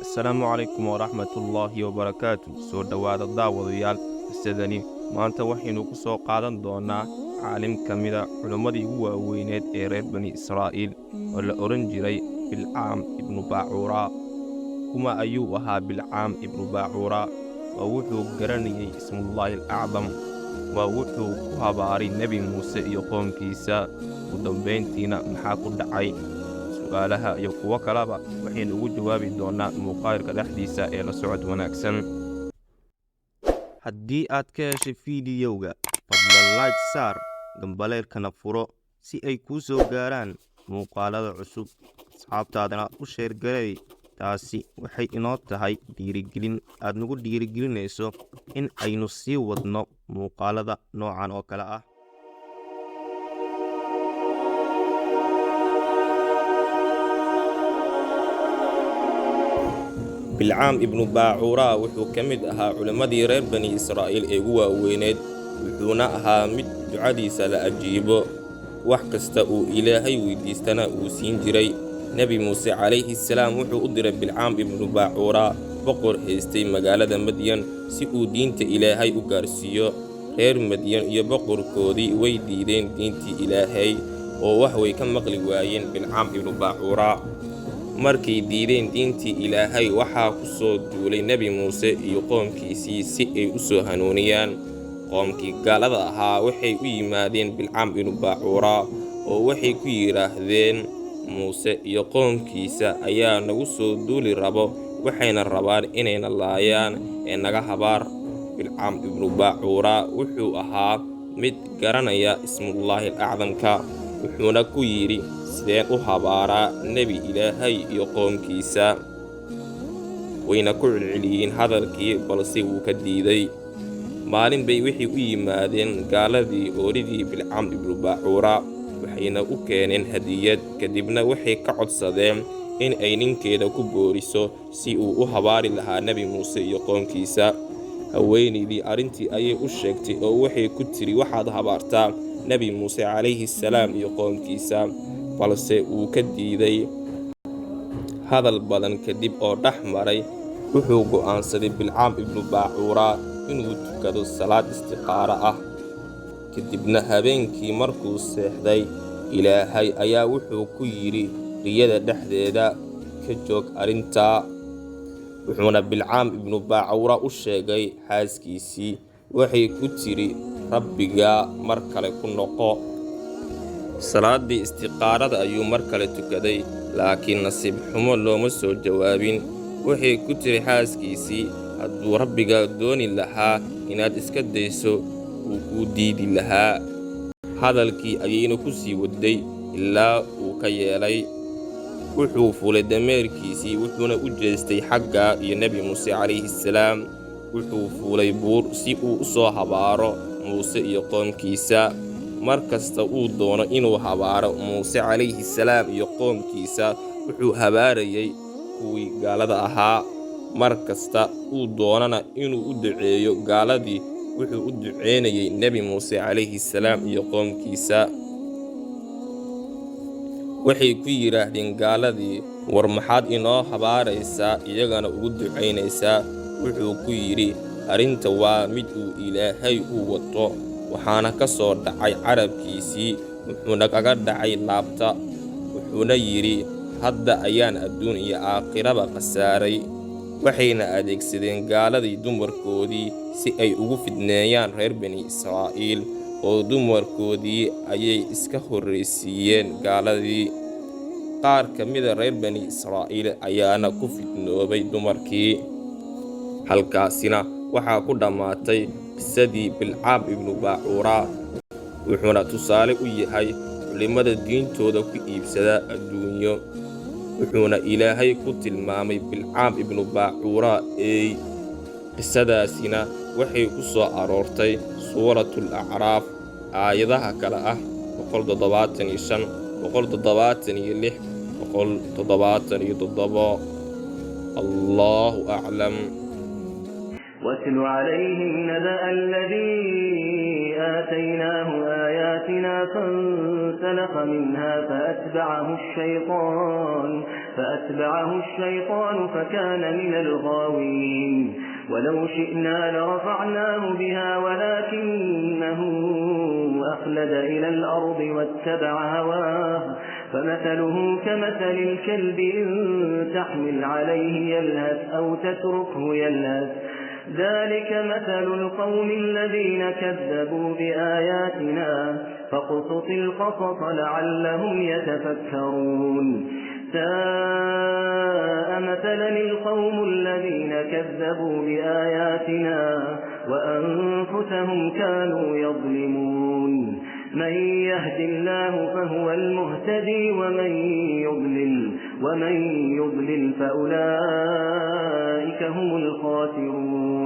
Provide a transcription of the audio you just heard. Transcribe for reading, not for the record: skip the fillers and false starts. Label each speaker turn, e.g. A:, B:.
A: السلام عليكم ورحمة الله وبركاته. سو دhowaada daawadayaal qisadani maanta waxaynu ku soo qaadan doonaa caalim ka mida culimmadii ugu waaweyneed ee reer bani Israa'iil oo la oran jiray Bilcaam ibnu Baacuura. kuma ayuu ahaa Bilcaam ibnu Baacuura? waa wuxuu garanayay ismullaahi al-acdam. waa wuxuu ku habaaray nebi muuse iyo qoomkiisa. ugu dambayntiina maxaa ku dhacay? su'aalaha iyo kuwo kaleba waxaynu ugu jawaabi doonaa muuqaalka dhexdiisa ee la socod wanaagsan. haddii aad ka heshay fiidiyowga, fadlan like saar, gambaleelkana furo si ay kuu soo gaaraan muuqaalada cusub. asxaabtaadana u sheergareey. taasi waxay inoo tahay dhiirigelin aad nagu dhiirigelinayso in aynu sii wadno muuqaalada noocan oo kale ah. Bilcaam ibnu Baacuura wuxuu ka mid ahaa culimmadii reer bani Israa'iil ee ugu waaweyneed, wuxuuna ahaa mid ducadiisa la ajiibo. wax kasta uu Ilaahay weydiistana uu siin jiray. nebi muuse calayhi salaam wuxuu u diray Bilcaam ibnu Baacuura boqor haystay magaalada Madyan si uu diinta Ilaahay u gaarsiiyo. reer Madyan iyo boqorkoodii way diideen diintii Ilaahay oo wax way ka maqli waayeen Bilcaam ibnu Baacuura. markay diideen diintii Ilaahay waxaa ku soo duulay nebi muuse iyo qoomkiisii si ay u soo hanuuniyaan. qoomkii gaalada ahaa waxay u yimaadeen Bilcaam ibnu Baacuura oo waxay ku yidhaahdeen, muuse iyo qoomkiisa ayaa nagu soo duuli rabo, waxayna rabaan inayna laayaan ee naga habaar. Bilcaam ibnu Baacuura wuxuu ahaa mid garanaya ismullaahi al-acdamka, wuxuuna ku yidhi, sideen u habaaraa nebi Ilaahay iyo qoomkiisa? wayna ku celceliyeen hadalkii, balse wuu ka diiday. maalin bay waxay u yimaadeen gaaladii ooridii Bilcaam ibnu Baacuura, waxayna u keeneen hadiyad. kadibna waxay ka codsadeen in ay ninkeeda ku booriso si uu u habaari lahaa nebi muuse iyo qoomkiisa. haweenaydii arrintii ayay u sheegtay oo waxay ku tiri, waxaad habaartaa nebi muuse calayhi salaam iyo qoomkiisa. balse wuu ka diiday. hadal badan kadib oo dhex maray, wuxuu go'aansaday Bilcaam ibnu Baacuura inuu tukado salaad istiqaaro ah. kadibna habeenkii markuu seexday, Ilaahay ayaa wuxuu ku yidhi riyada dhexdeeda, ka joog arrintaa. wuxuuna Bilcaam ibnu Baacuura u sheegay xaaskiisii. waxay ku tiri, rabbigaa mar kale ku noqo. salaaddii istiqaarada ayuu mar kale tukaday, laakiin nasiib xumo looma soo jawaabin. waxay ku tiri xaaskiisii, hadduu rabbigaa dooni lahaa inaad iska dayso, wuu kuu diidi lahaa. hadalkii ayayna ku sii waday ilaa uu ka yeelay. wuxuu fulay dameerkiisii, wuxuuna u jeestay xagga iyo nebi muuse calayhi salaam. wuxuu fuulay buur si uu u soo habaaro muuse iyo qoomkiisa. mar kasta uu doono inuu habaaro muuse calayhi salaam iyo qoomkiisa, wuxuu habaarayay kuwii gaalada ahaa. mar kasta uu doonana inuu u duceeyo gaaladii, wuxuu u duceynayay nebi muuse calayhi salaam iyo qoomkiisa. waxay ku yidhaahdeen gaaladii, war maxaad inoo habaaraysaa iyagana ugu ducaynaysaa? wuxuu ku yidhi, arrinta waa mid uu Ilaahay u wato. waxaana ka soo dhacay carabkiisii, wuxuuna kaga dhacay laabta. wuxuuna yidhi, hadda ayaan adduun iyo aakhiraba khasaaray. waxayna adeegsadeen gaaladii dumarkoodii si ay ugu fidneeyaan reer bani Israa'iil, oo dumarkoodii ayay iska horraysiiyeen gaaladii. qaar ka mida reer bani Israa'iil ayaana ku fidnoobay dumarkii. halkaasina waxaa ku dhammaatay qisadii Bilcaam ibnu Baacuura. wuxuuna tusaale u yahay culimmada diintooda ku iibsada adduunyo. wuxuuna Ilaahay ku tilmaamay Bilcaam ibnu Baacuura eey. qisadaasina waxay ku soo aroortay suuratul acraaf aayadaha kale ah 175, 176, 177. allaahu aclam.
B: واتل عليهم نبأ الذي آتيناه آياتنا فانسلخ منها فأتبعه الشيطان فكان من الغاوين ولو شئنا لرفعناه بها ولكنه أخلد إلى الأرض واتبع هواه فمثله كمثل الكلب إن تحمل عليه يلهث أو تتركه يلهث ذلك مثل القوم الذين كذبوا بآياتنا فاقصص القصص لعلهم يتفكرون ساء مثلا القوم الذين كذبوا بآياتنا وأنفسهم كانوا يظلمون من يهد الله فهو المهتدي ومن يضلل فأولئك هم الخاسرون